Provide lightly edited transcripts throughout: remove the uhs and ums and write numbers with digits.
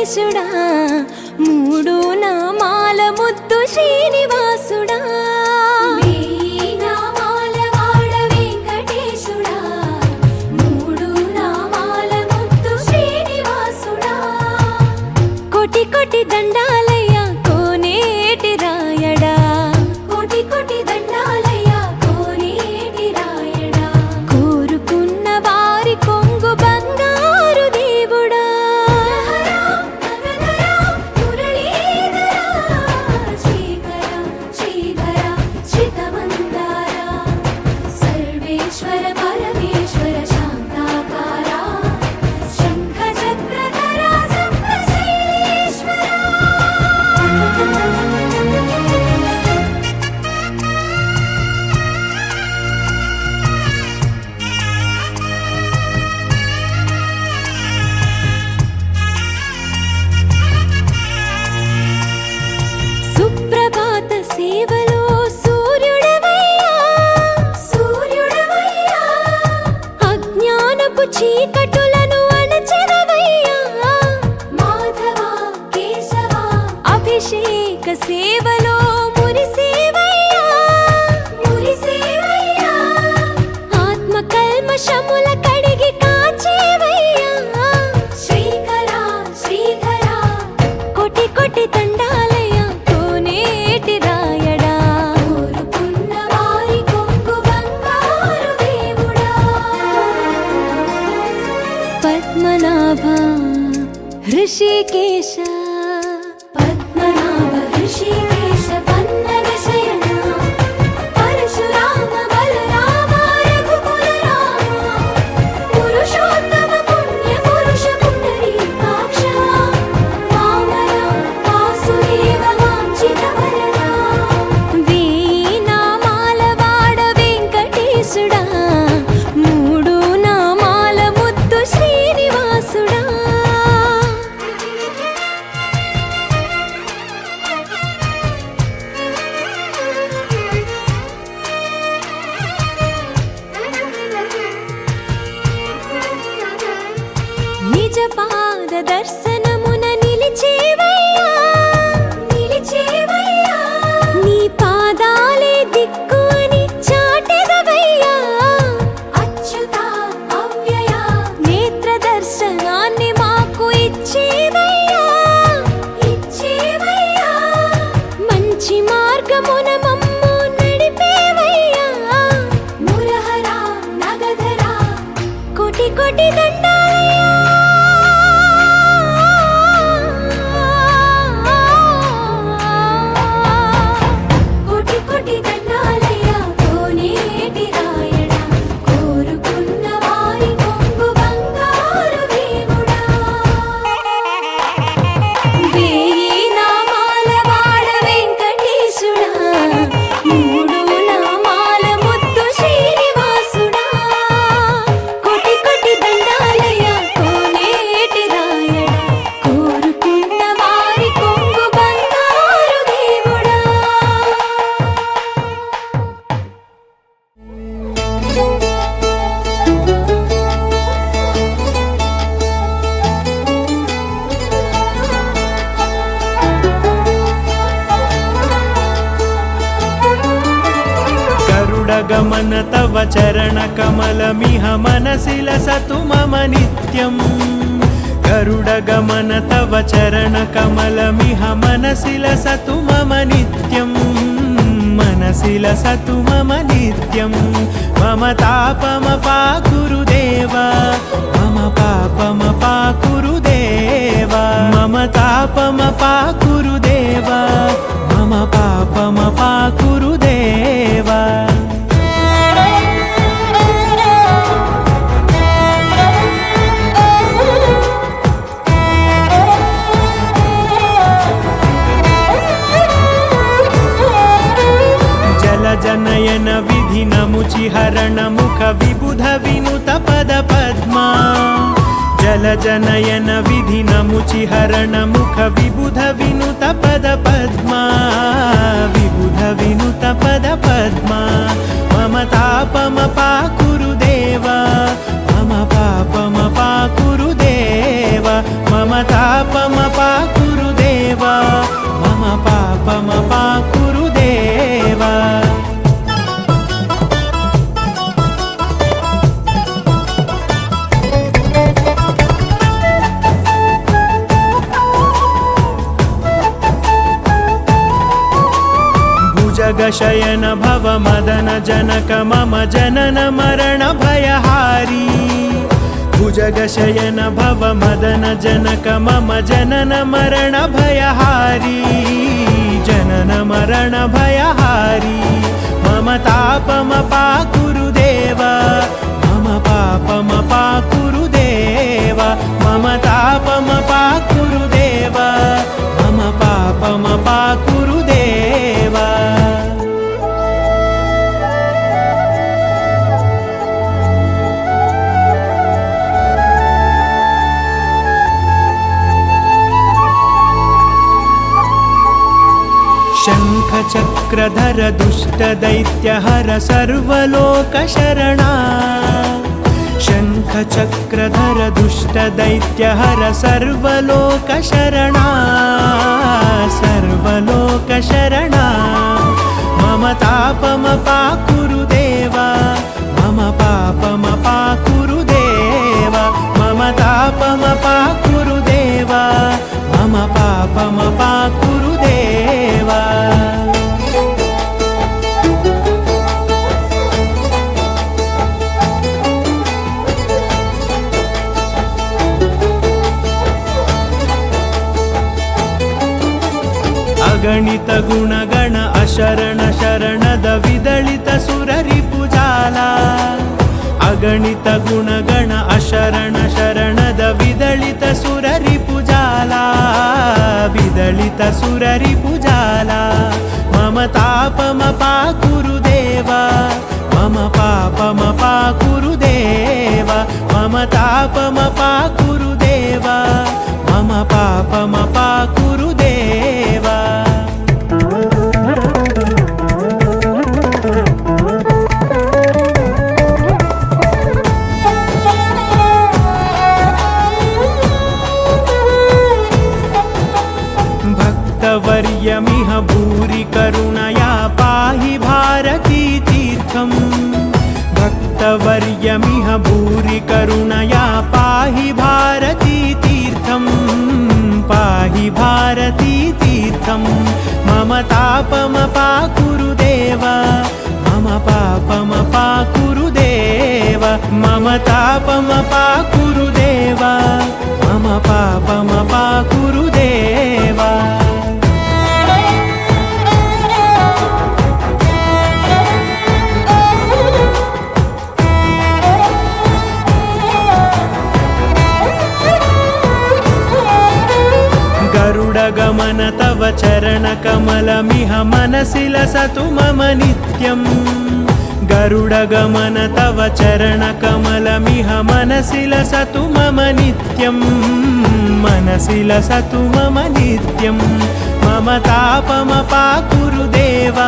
వెంకటేశుడా మూడు నామాల ముద్దు శ్రీనివాసుడా కోటి కోటి దండాలయ్యా కోనేటి రాయడా కోటి కోటి దండాలయ్యా కోనేటి రాయడా కోరుకున్న వారి కొంగు బంగారు దేవుడా శ్రీకర శ్రీధర చితమందార సర్వేశ్వర పరమేశ్వర శాంతాకార శంఖ చక్రధర సుప్రభాత సేవలో సూర్యుడవయ్యా సూర్యుడవయ్యా అజ్ఞానపు చీకటులను అణచెదవయ్యా మాధవ కేశవ అభిషేక సేవలో మురిసేవయ్యా మురిసేవయ్యా ఆత్మ కల్మషముల కడిగి కాచేవయ్యా శ్రీకర శ్రీధర కోటి కోటి దండాలయ్యా కోనేటి రాయడా కోరుకున్న వారి కొంగు బంగారు దేవుడా పద్మనాభ హృషికేశ పద్మనాభ హృషికేశ పన్నగ శయన పరశురామ బలరామ రఘుకుల రామ పురుషోత్తమ పుణ్య పురుష పుండరీకాక్ష వామన వాసుదేవ వాంఛిత వరదా వేయి నామాల వాడ వెంకటేశుడా మూడు నామాల ముద్దు శ్రీనివాసుడా నిజ పాద దర్శనమున నిలిచేవయ్యా నిలిచేవయ్యా నీ పాదాలే దిక్కు అని చాటెదవయ్యా అచ్యుత అవ్యయ నేత్ర దర్శనాన్ని మాకు ఇచ్చేవయ్యా ఇచ్చేవయ్యా మంచి మార్గమున మమ్ము నడిపేవయ్యా మురహర నగధర కోటి కోటి దండాలయ్యా కోటి కోటి దండాలయ్యా కోనేటి రాయడా కోరుకున్న వారి కొంగు బంగారు దేవుడా వేయి నామాల వాడ వెంకటేశుడా మూడు నామాల ముద్దు శ్రీనివాసుడా కోటి కోటి దండాలయ్యా కోనేటి రాయడా కోరుకున్న వారి కొంగు బంగారు దేవుడా गरुडगमन तव चरणकमलमिह मनसि लसतु मम नित्यम् गरुडगमन तव चरणकमलमिह मनसि लसतु मम नित्यम् मनसि लसतु मम नित्यम् मम तापमपाकुरु देव मम पापमपाकुरु देव मम तापमपाकुरु देव मम पापमपाकुरु देव जनयन विधि नमुचिहरण मुख विबुध विनुत पद पद्मा जल जनयन विधि नमुचिहरण मुख विबुध विनुत पद पद्मा विबुध विनुत पद पद्मा मम तापमपाकुरु देव मम पापमपाकुरु देव मम मम तापमपा कुरुदेव मम पापमपा कुरुदेव भुजगशयन भव मदन जनक मम जनन मरण भयहारी भुजगशयन भव मदन जनक मम जनन मरण भयहारी जनन मरण भयहारी मम तापमपा कुरुदेव मम पापमपा कुरुदेव मम तापमपा कुरुदेव मम पापमपा कुरुदेव शङ्खचक्रधर दुष्टदैत्यहर सर्वलोकशरणा शङ्खचक्रधर दुष्टदैत्यहर सर्वलोकशरणा सर्वलोकशरणा मम तापमपा कुरुदेव मम पापमपा कुरुदेव मम तापमपा कुरुदेव मम पापमपा कुरुदेव अगणित गुणगण अशरण शरणद विदलित सुररिपुजाला अगणित गुणगण अशरण शरणद विदलित सुररिपुजाला विदलित सुररिपुजाला मम तापमपा कुरुदेव मम पापमपा कुरुदेव मम तापमपा कुरुदेव मम पापमपा कुरुदेव भक्तवर्यमिह भूरि करुणया पाहि भारती तीर्थम् भक्तवर्यमिह भूरि करुणया पाहि भारती तीर्थम् पाहि भारती तीर्थम् मम तापमपा कुरुदेव मम पापमपा कुरुदेव मम तापमपा कुरुदेव मम पापमपा कुरुदेव गरुडगमन तव चरणकमलमिह मनसि लसतु मम नित्यम् गरुडगमन तव चरणकमलमिह मनसि लसतु मम नित्यम् मनसि लसतु मम नित्यम् मम तापमपा कुरुदेव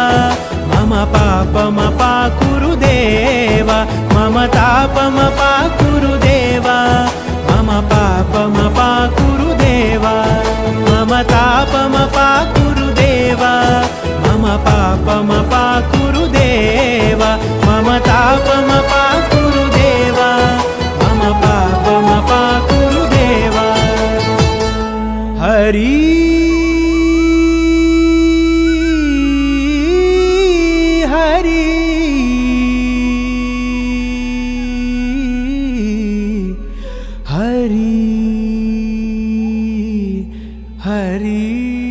मम पापमपा कुरुदेव मम तापमपा कुरुदेव मम पापमपा कुरुदेव मम तापमपा कुरुदेव मम पापमपा कुरुदेव मम तापमपा कुरुदेव मम पापमपा कुरुदेव हरि हरि हरि हरि